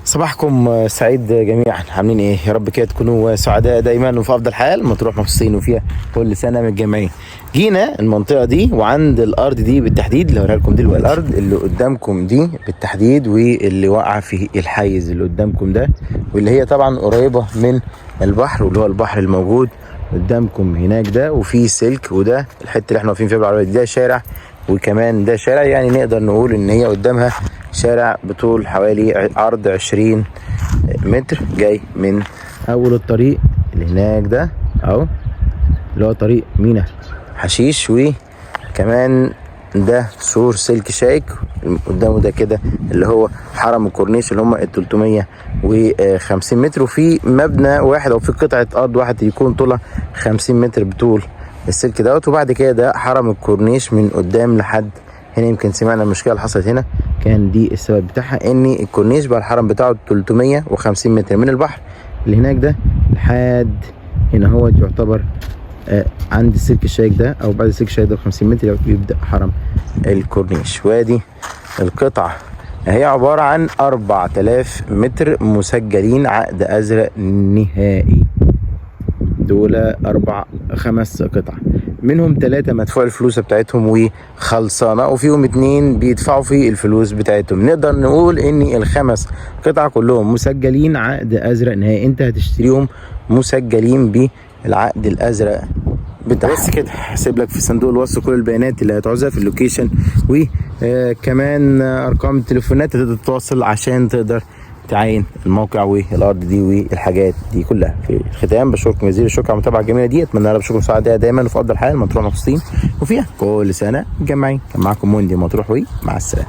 صباحكم سعيد جميعا. عاملين ايه؟ يا رب كده تكونوا سعداء دايما وفي افضل حال. مطروح مبسوطين وفيها كل سنه متجمعين. جينا المنطقه دي وعند الارض دي بالتحديد اللي هوريها لكم دلوقتي. الارض اللي قدامكم دي بالتحديد واللي واقعه في الحيز اللي قدامكم ده، واللي هي طبعا قريبه من البحر، واللي هو البحر الموجود قدامكم هناك ده، وفي سلك. وده الحته اللي احنا واقفين فيها بالعربيه ده شارع، وكمان ده شارع يعني نقدر نقول ان هي قدامها شارع بطول حوالي عرض 20 متر، جاي من اول الطريق اللي هناك ده اهو، اللي هو طريق مينا حشيش. وكمان ده سور سلك شائك قدامه ده كده اللي هو حرم الكورنيش اللي هم ال 350 متر. وفي مبنى واحد او في قطعه ارض واحد يكون طولها 50 متر بطول السلك دوت. وبعد كده ده حرم الكورنيش من قدام لحد هنا. يمكن سمعنا المشكله اللي حصلت هنا، كان دي السبب بتاعها، ان الكورنيش بقى الحرم بتاعه 350 متر من البحر اللي هناك ده لحد هنا. هو يعتبر عند السلك الشائك ده او بعد السلك الشائك ده 50 متر يبدا حرم الكورنيش. وادي القطعه هي عباره عن 4000 متر مسجلين عقد ازرق نهائي. دول خمس قطع، منهم 3 مدفوع الفلوس بتاعتهم وخلصانه، وفيهم 2 بيدفعوا في الفلوس بتاعتهم. نقدر نقول ان ال5 قطع كلهم مسجلين عقد ازرق نهائي. انت هتشتريهم مسجلين بالعقد الازرق بتاعهم. بس كده هسيب لك في صندوق الوصف كل البيانات اللي هتعوزها في اللوكيشن، وكمان ارقام التليفونات تقدر تتواصل عشان تقدر تعاين الموقع والارض دي والحاجات دي كلها. في الختام بشكركم جزيل الشكر على المتابعه الجميله دي. اتمنى لكم بشكركم سعداء دايما وفي افضل حال. مطروح مبسوطين وفيها كل سنه متجمعين. كان معاكم موندي مطروح، مع السلامه.